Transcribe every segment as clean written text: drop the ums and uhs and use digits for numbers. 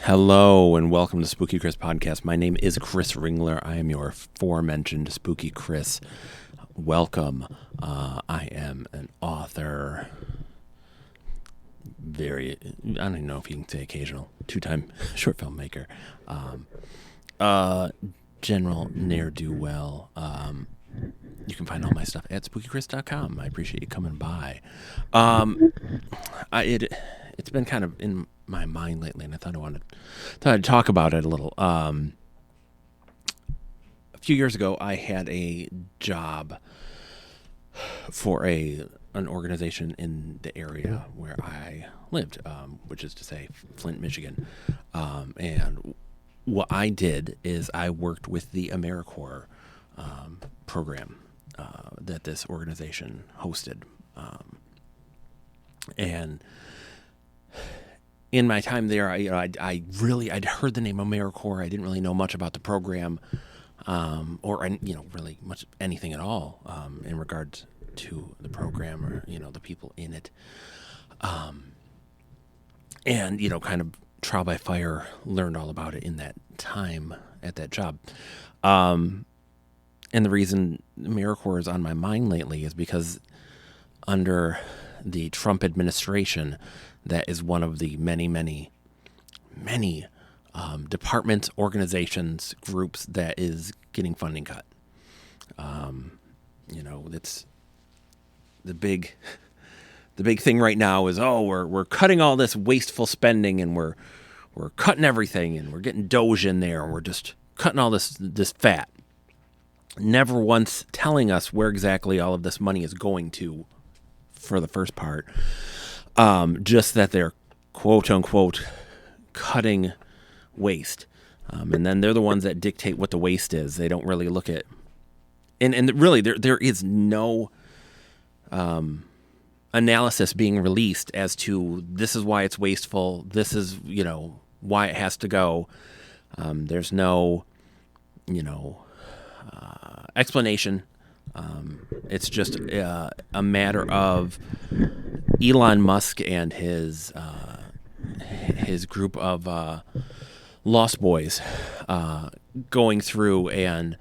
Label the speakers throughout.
Speaker 1: Hello and welcome to Spooky Chris Podcast. My name is Chris Ringler. I am your aforementioned Spooky Chris. Welcome. I am an author. I don't even know if you can say occasional. 2-time short film maker. General ne'er-do-well. You can find all my stuff at spookychris.com. I appreciate you coming by. It's been kind of in my mind lately, and I thought I'd talk about it a little. A few years ago, I had a job for an organization in the area where I lived, which is to say Flint, Michigan. And what I did is I worked with the AmeriCorps program that this organization hosted. And in my time there, I'd heard the name AmeriCorps. I didn't really know much about the program, or really much anything at all in regards to the program or the people in it. And kind of trial by fire, learned all about it in that time at that job. And the reason AmeriCorps is on my mind lately is because under the Trump administration, that is one of the many, many, many departments, organizations, groups that is getting funding cut. It's the big thing right now is, we're cutting all this wasteful spending, and we're cutting everything, and we're getting Doge in there, and we're just cutting all this fat. Never once telling us where exactly all of this money is going to, for the first part. Just that they're quote unquote cutting waste. And then they're the ones that dictate what the waste is. They don't really look at, and really there is no analysis being released as to this is why it's wasteful. This is, why it has to go. There's no, explanation. It's just a matter of Elon Musk and his group of lost boys going through and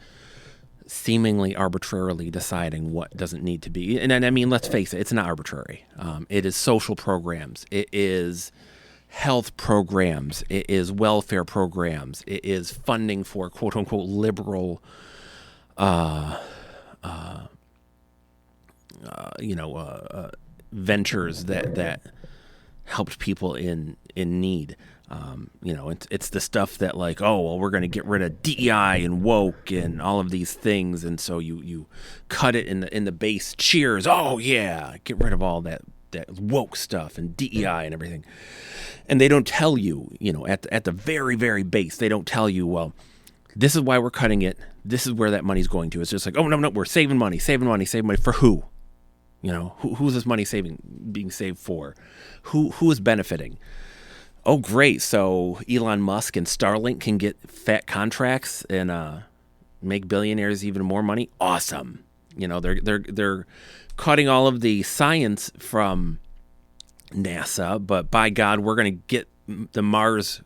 Speaker 1: seemingly arbitrarily deciding what doesn't need to be. And I mean, let's face it, it's not arbitrary. It is social programs. It is health programs. It is welfare programs. It is funding for quote unquote liberal ventures that helped people in need. It's the stuff that we're going to get rid of DEI and woke and all of these things, and so you cut it in the base. Cheers! Oh yeah, get rid of all that woke stuff and DEI and everything. And they don't tell you, at the very, very base, they don't tell you, well, this is why we're cutting it. This is where that money's going to. It's just like, oh, no, we're saving money for who? Who's this money being saved for? Who is benefiting? Oh, great. So Elon Musk and Starlink can get fat contracts and make billionaires even more money. Awesome. They're cutting all of the science from NASA, but by God, we're going to get to Mars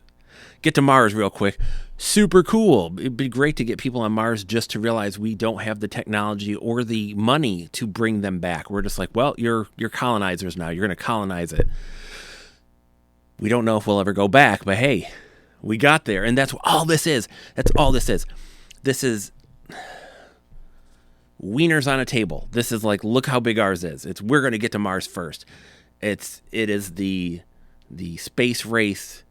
Speaker 1: real quick. Super cool. It'd be great to get people on Mars just to realize we don't have the technology or the money to bring them back. We're just like, well, you're colonizers now. You're going to colonize it. We don't know if we'll ever go back, but hey, we got there. And that's all this is. That's all this is. This is wieners on a table. This is like, look how big ours is. We're going to get to Mars first. It is the space race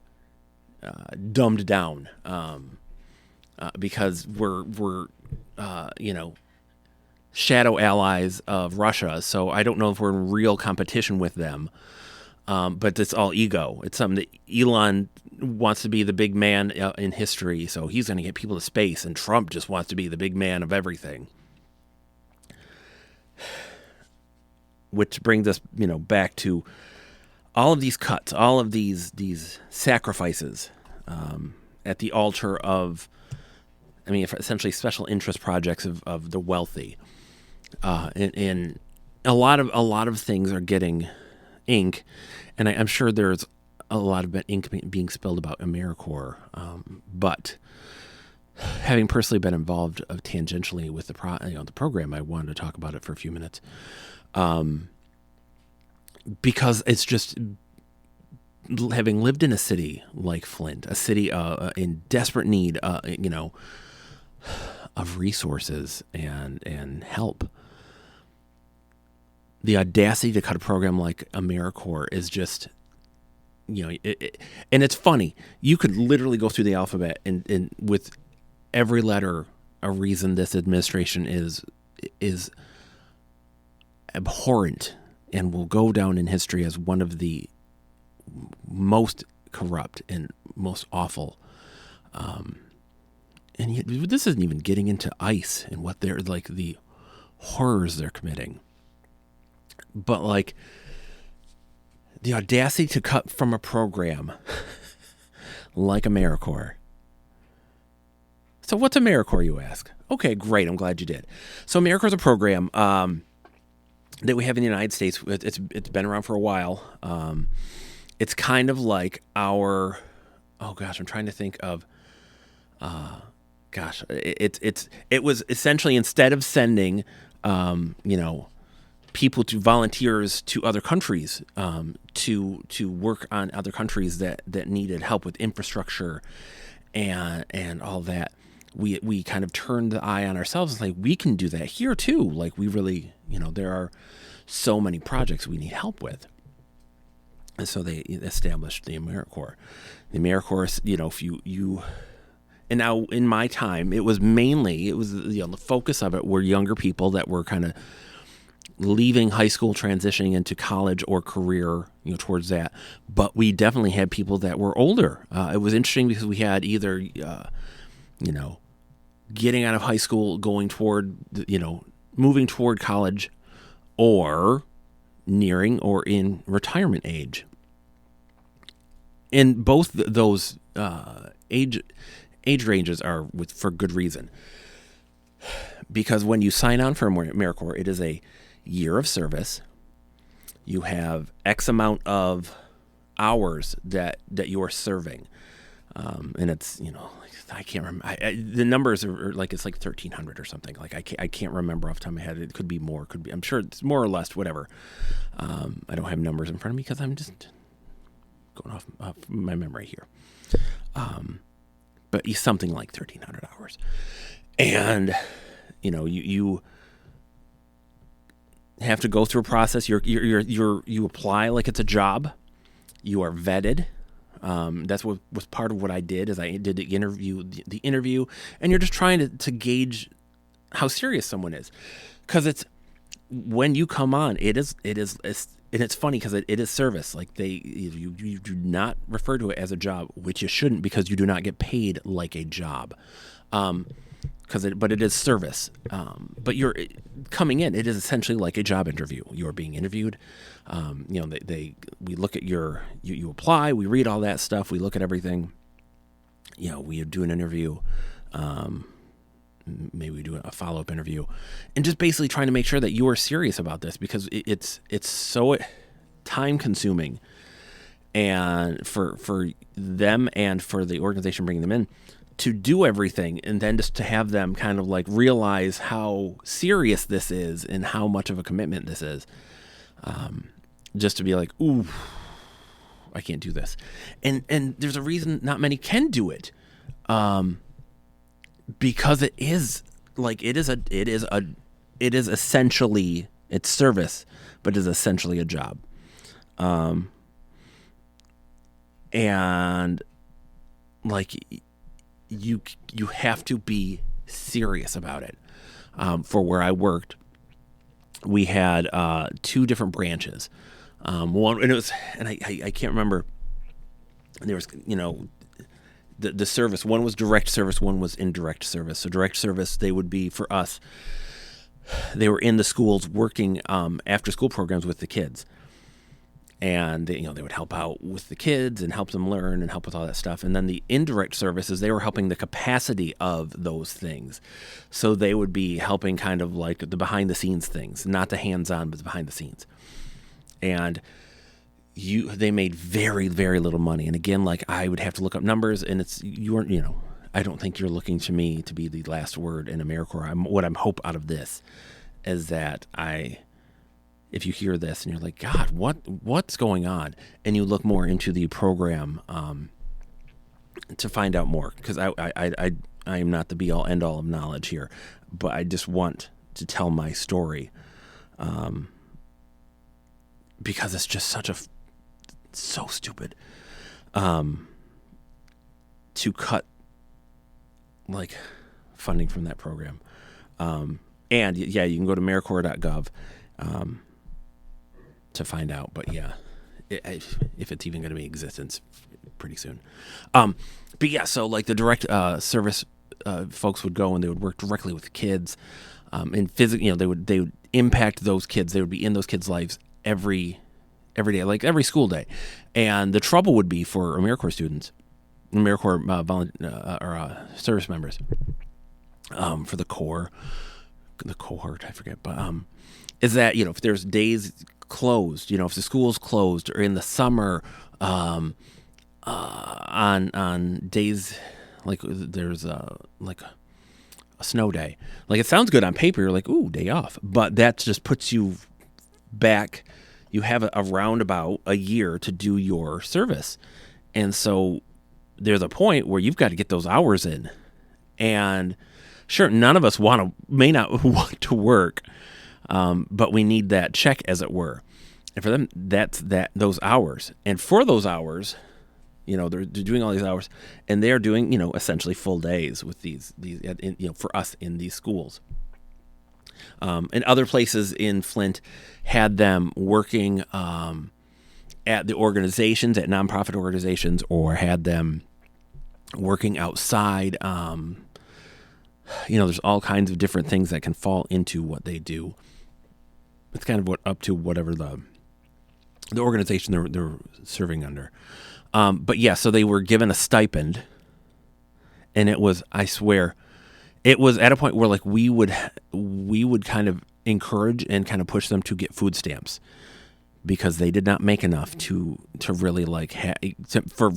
Speaker 1: dumbed down, because we're shadow allies of Russia. So I don't know if we're in real competition with them. But it's all ego. It's something that Elon wants to be the big man in history, so he's going to get people to space, and Trump just wants to be the big man of everything. Which brings us, back to all of these cuts, all of these sacrifices at the altar of, essentially special interest projects of the wealthy, and a lot of things are getting ink, and I'm sure there's a lot of ink being spilled about AmeriCorps, but having personally been involved tangentially with the program, I wanted to talk about it for a few minutes, because it's just, having lived in a city like Flint, a city in desperate need, of resources and help. The audacity to cut a program like AmeriCorps is just, and it's funny. You could literally go through the alphabet and with every letter a reason this administration is abhorrent and will go down in history as one of the most corrupt and most awful. And yet, this isn't even getting into ICE and what they're like, the horrors they're committing. But like, the audacity to cut from a program like AmeriCorps. So what's AmeriCorps, you ask? Okay, great. I'm glad you did. So AmeriCorps is a program that we have in the United States. It's been around for a while. It's kind of like our, I'm trying to think of, it was essentially, instead of sending, people to volunteers to other countries, to work on other countries that needed help with infrastructure and all that, we kind of turned the eye on ourselves and like, we can do that here too. Like, we really, there are so many projects we need help with. And so they established the AmeriCorps. The AmeriCorps, if you and now in my time, it was the focus of it were younger people that were kind of leaving high school, transitioning into college or career, towards that. But we definitely had people that were older. It was interesting because we had either, getting out of high school, going toward, moving toward college, or nearing or in retirement age. And both those age ranges are for good reason. Because when you sign on for AmeriCorps, it is a year of service. You have X amount of hours that you are serving. And it's, I can't remember. The numbers are like, it's like 1,300 or something. Like, I can't remember off the top of my head. It could be more, I'm sure it's more or less, whatever. I don't have numbers in front of me because I'm just going off my memory here. But something like 1,300 hours. And, you have to go through a process. You apply like it's a job. You are vetted. That's what was part of what I did, is I did the interview, and you're just trying to gauge how serious someone is. Because it's, when you come on, and it's funny because it is service. Like, you do not refer to it as a job, which you shouldn't, because you do not get paid like a job. But it is service. But you're coming in, it is essentially like a job interview. You're being interviewed. We look at you apply, we read all that stuff, we look at everything. We do an interview. Maybe we do a follow-up interview, and just basically trying to make sure that you are serious about this, because it's so time-consuming, and for them and for the organization bringing them in, to do everything, and then just to have them kind of like realize how serious this is and how much of a commitment this is. Just to be like, ooh, I can't do this. And there's a reason not many can do it. Because it is essentially, it's service, but it is essentially a job. And like, you have to be serious about it. For where I worked, we had two different branches. One, and it was, and I can't remember. There was, the service. One was direct service. One was indirect service. So direct service, they would be, for us, they were in the schools working after school programs with the kids. And they would help out with the kids and help them learn and help with all that stuff. And then the indirect services, they were helping the capacity of those things. So they would be helping kind of like the behind the scenes things, not the hands-on, but the behind the scenes. And they made very, very little money. And again, like I would have to look up numbers, and I don't think you're looking to me to be the last word in AmeriCorps. What I'm hope out of this is that if you hear this and you're like, God, what's going on? And you look more into the program to find out more, because I am not the be all end all of knowledge here, but I just want to tell my story, because it's just so stupid to cut like funding from that program. And yeah, you can go to AmeriCorps.gov to find out. But yeah, if it's even going to be in existence pretty soon. But yeah, so like the direct service folks would go and they would work directly with kids, and physically, they would impact those kids. They would be in those kids' lives every day, like every school day. And the trouble would be for AmeriCorps students, AmeriCorps service members, for the cohort, I forget, but is that if there's days closed, if the school's closed, or in the summer, on days like there's a snow day, like it sounds good on paper, you're like, ooh, day off, but that just puts you back. You have around about a year to do your service, and so there's a point where you've got to get those hours in. And sure, none of us may not want to work, but we need that check, as it were. And for them, that's those hours. And for those hours, they're doing all these hours, and they're doing essentially full days with these for us in these schools. And other places in Flint had them working at the organizations, at nonprofit organizations, or had them working outside. There's all kinds of different things that can fall into what they do. It's kind of up to whatever the organization they're serving under. But yeah, so they were given a stipend, and it was, I swear, it was at a point where like we would kind of encourage and kind of push them to get food stamps, because they did not make enough to really for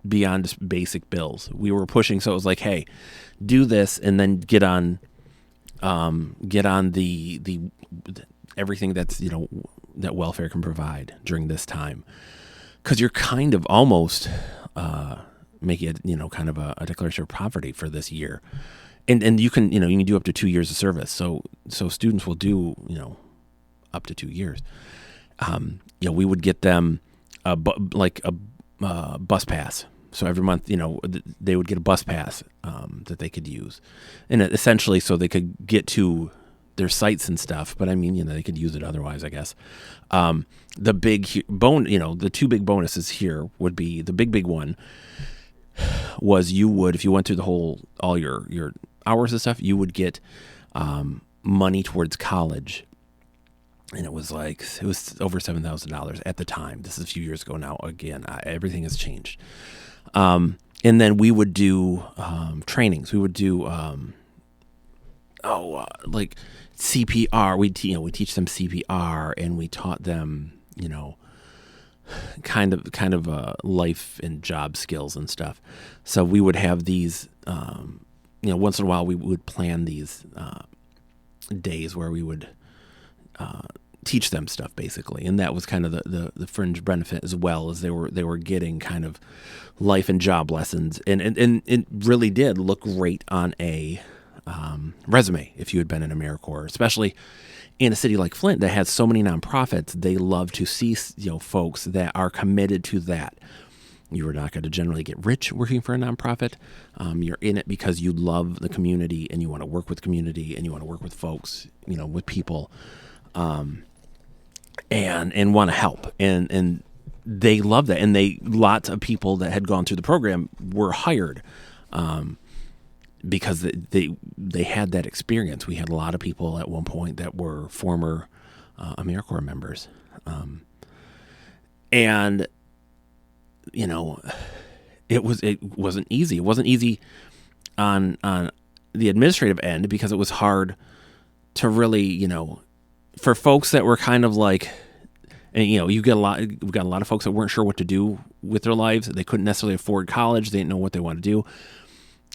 Speaker 1: beyond just basic bills. We were pushing, so it was like, hey, do this and then get on the everything that's that welfare can provide during this time, because you're kind of almost making it kind of a declaration of poverty for this year, and you can you can do up to 2 years of service. So students will do up to 2 years. We would get them a bus pass. So every month, they would get a bus pass that they could use, and essentially so they could get to their sites and stuff. But I mean, they could use it otherwise, I guess. The big the two big bonuses here would be, the big one was, you would, if you went through all your hours and stuff, you would get money towards college. And it was over $7,000 at the time. This is a few years ago now. Again, everything has changed. And then we would do trainings. We would do like CPR. We teach them CPR, and we taught them kind of life and job skills and stuff. So we would have these once in a while we would plan these days where we would teach them stuff, basically, and that was kind of the fringe benefit, as well as they were getting kind of life and job lessons, and it really did look great on a resume if you had been in AmeriCorps, especially in a city like Flint that has so many nonprofits. They love to see folks that are committed to that. You are not going to generally get rich working for a nonprofit. You're in it because you love the community, and you want to work with community, and you want to work with folks, with people. And want to help, and they love that, and lots of people that had gone through the program were hired because they had that experience. We had a lot of people at one point that were former AmeriCorps members, and it wasn't easy. It wasn't easy on the administrative end, because it was hard to really for folks that were kind of like And we've got a lot of folks that weren't sure what to do with their lives. They couldn't necessarily afford college. They didn't know what they wanted to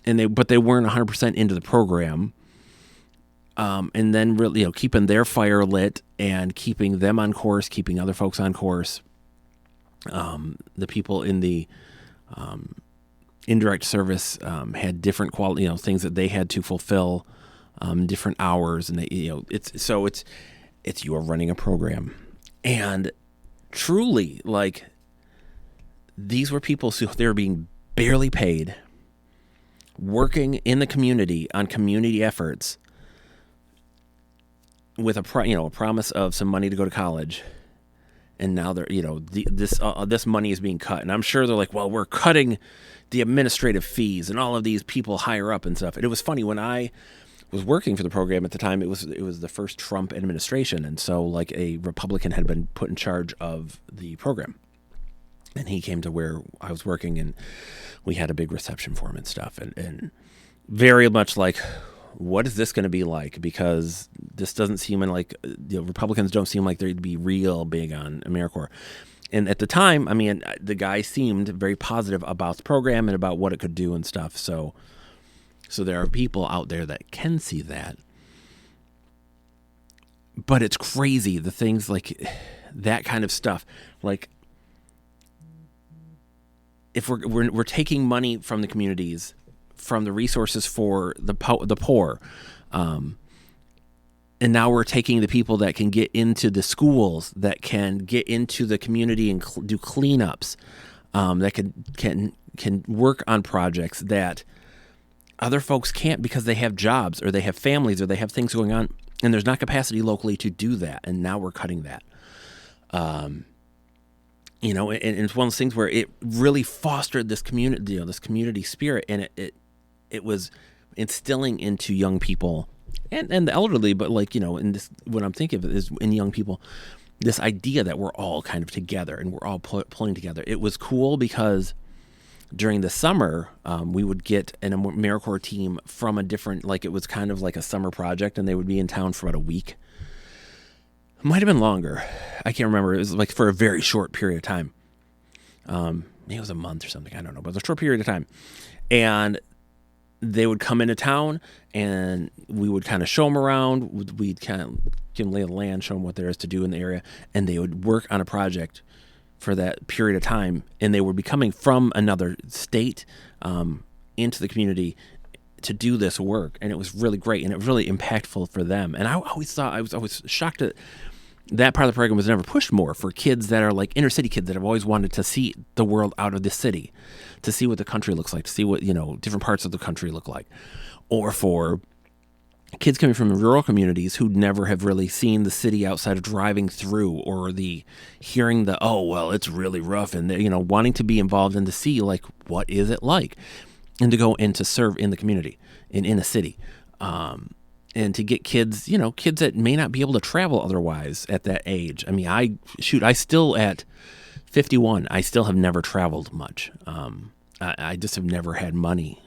Speaker 1: do, but they weren't 100% into the program. And then really, keeping their fire lit and keeping them on course, keeping other folks on course. The people in the indirect service had different quality, things that they had to fulfill, different hours, and it's you're running a program, and truly, like, these were people who they were being barely paid, working in the community on community efforts, with a promise of some money to go to college. And now they're, this money is being cut. And I'm sure they're like, well, we're cutting the administrative fees and all of these people higher up and stuff. And it was funny, when I was working for the program at the time, it was the first Trump administration. And so, like, a Republican had been put in charge of the program. And he came to where I was working, and we had a big reception for him and stuff. And very much like, what is this going to be like? Because this doesn't seem like, Republicans don't seem like they'd be real big on AmeriCorps. And at the time, I mean, the guy seemed very positive about the program and about what it could do and stuff. So there are people out there that can see that. But it's crazy, the things like that kind of stuff. Like, if we're taking money from the communities, from the resources for the poor, and now we're taking the people that can get into the schools, that can get into the community and do cleanups, that can work on projects that other folks can't because they have jobs or they have families or they have things going on, and there's not capacity locally to do that. And now we're cutting that. And it's one of those things where it really fostered this community, this community spirit, and it was instilling into young people and the elderly, but in this, what I'm thinking of is in young people, this idea that we're all kind of together and we're all pulling together. It was cool because during the summer, we would get an AmeriCorps team from a different, it was kind of like a summer project, and they would be in town for about a week. It might have been longer. I can't remember. It was for a very short period of time. Maybe it was a month or something. I don't know, but it was a short period of time. And they would come into town, and we would kind of show them around. We'd kind of give them lay of the land, show them what there is to do in the area, and they would work on a project for that period of time. And they would be coming from another state into the community to do this work, and it was really great, and it was really impactful for them. And I always thought, I was always shocked that part of the program was never pushed more for kids that are like inner city kids that have always wanted to see the world out of the city, to see what the country looks like, to see what different parts of the country look like, or for kids coming from rural communities who never have really seen the city outside of driving through, or hearing it's really rough, and wanting to be involved and to see what is it like, and to go and to serve in the community in a city. And to get kids that may not be able to travel otherwise at that age. I mean, I still at 51, I still have never traveled much. I just have never had money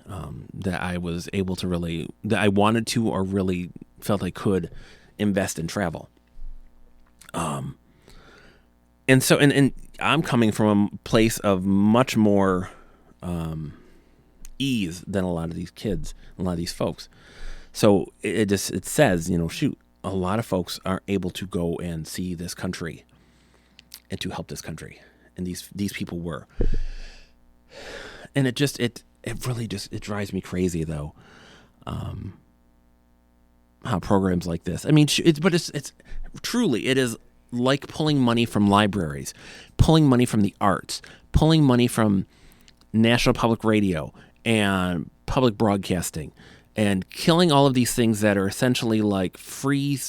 Speaker 1: that I was able to that I wanted to, or really felt I could invest in travel. And so, and I'm coming from a place of much more ease than a lot of these kids, a lot of these folks. So it says, a lot of folks aren't able to go and see this country and to help this country. And these people were. And it really drives me crazy, though, how programs like this, I mean, it's truly, it is like pulling money from libraries, pulling money from the arts, pulling money from National Public Radio and public broadcasting, and killing all of these things that are essentially like free,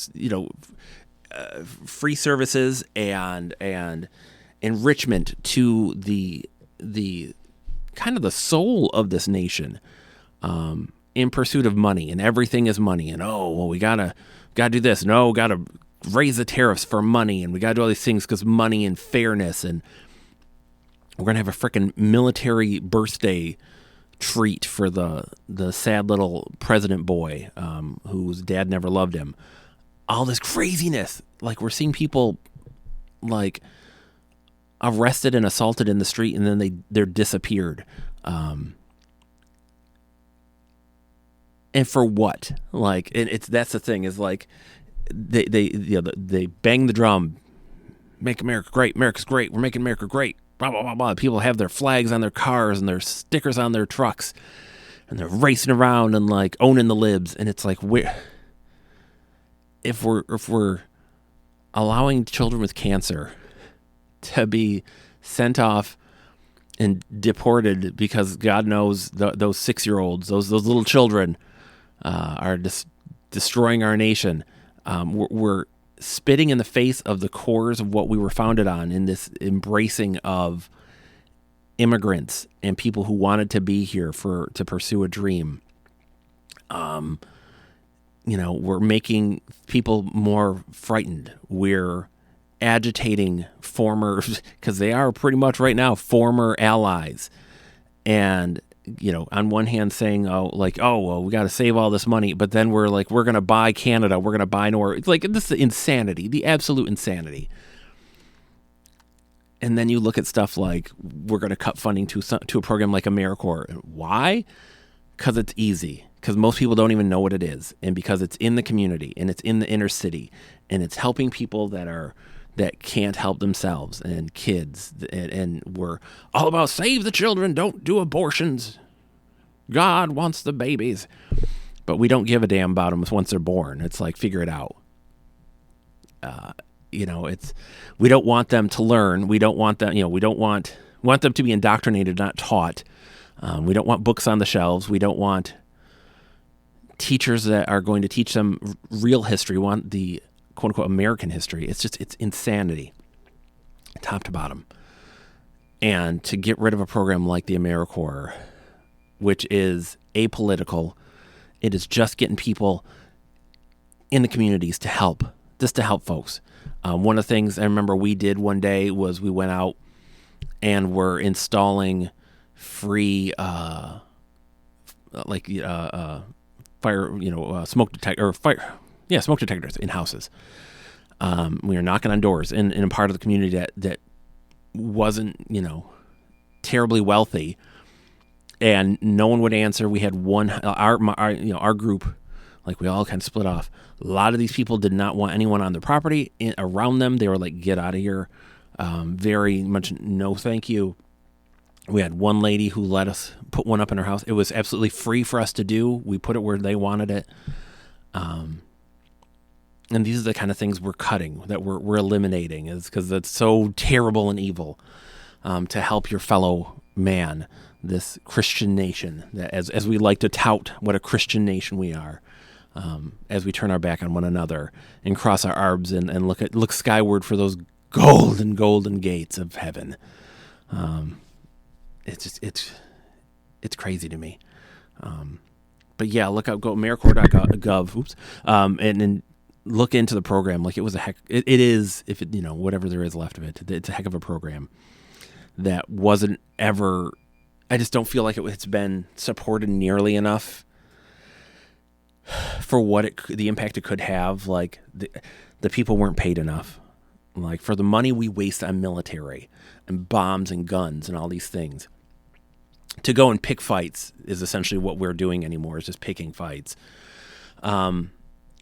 Speaker 1: free services and enrichment to the kind of the soul of this nation, in pursuit of money, and everything is money, and we gotta do this, gotta raise the tariffs for money, and we gotta do all these things because money and fairness, and we're gonna have a frickin' military birthday treat for the sad little president boy whose dad never loved him. All this craziness, we're seeing people like arrested and assaulted in the street, and then they're disappeared. And for what? Like, and that's the thing, is like they bang the drum, make America great, America's great, we're making America great, blah blah blah blah. People have their flags on their cars and their stickers on their trucks, and they're racing around and like owning the libs. And it's like, if we're allowing children with cancer to be sent off and deported because God knows those 6-year-olds, those little children, are just destroying our nation. We're spitting in the face of the cores of what we were founded on, in this embracing of immigrants and people who wanted to be here to pursue a dream. We're making people more frightened. We're agitating former, because they are pretty much right now former allies, and on one hand saying, we got to save all this money, but then we're like, we're going to buy Canada, we're going to buy Norway. It's like, this is insanity, the absolute insanity. And then you look at stuff like, we're going to cut funding to a program like AmeriCorps. Why? Because it's easy. Because most people don't even know what it is, and because it's in the community and it's in the inner city, and it's helping people that can't help themselves, and kids, and we're all about save the children, don't do abortions. God wants the babies, but we don't give a damn about them once they're born. It's like, figure it out. We don't want them to learn. We don't want them. We don't want them to be indoctrinated, not taught. We don't want books on the shelves. We don't want teachers that are going to teach them real history. We want the quote unquote American history. It's insanity, top to bottom. And to get rid of a program like the AmeriCorps, which is apolitical, it is just getting people in the communities to help folks. One of the things I remember we did one day was we went out and were installing free smoke detectors in houses. We were knocking on doors in a part of the community that wasn't, terribly wealthy, and no one would answer. We had our group, like, we all kind of split off. A lot of these people did not want anyone on their property around them. They were like, get out of here. Very much no thank you. We had one lady who let us put one up in her house. It was absolutely free for us to do. We put it where they wanted it. And these are the kind of things we're cutting, that we're eliminating, is because that's so terrible and evil, to help your fellow man, this Christian nation, that as we like to tout what a Christian nation we are, as we turn our back on one another and cross our arms and look skyward for those golden gates of heaven. It's crazy to me. But yeah, look out, go AmeriCorps.gov. Oops. And look into the program. Like, it was it is, if it, whatever there is left of it, it's a heck of a program that wasn't ever, I just don't feel like it's been supported nearly enough for what the impact it could have. Like, the people weren't paid enough. Like, for the money we waste on military and bombs and guns and all these things, to go and pick fights is essentially what we're doing anymore, is just picking fights.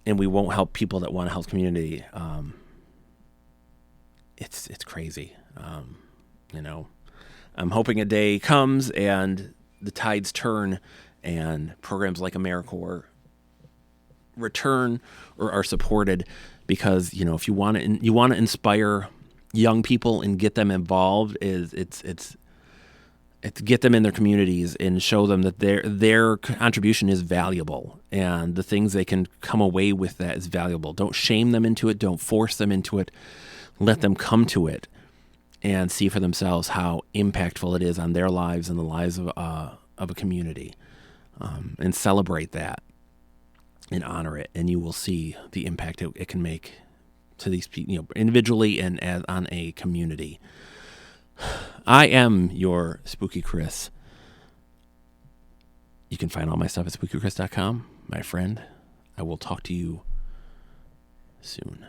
Speaker 1: And we won't help people that want to help community. It's crazy. I'm hoping a day comes and the tides turn and programs like AmeriCorps return or are supported, because, if you want to inspire young people and get them involved, it's get them in their communities and show them that their contribution is valuable, and the things they can come away with that is valuable. Don't shame them into it. Don't force them into it. Let them come to it and see for themselves how impactful it is on their lives and the lives of a community, and celebrate that and honor it. And you will see the impact it can make to these people, individually and on a community. I am your Spooky Chris. You can find all my stuff at spookychris.com, my friend. I will talk to you soon.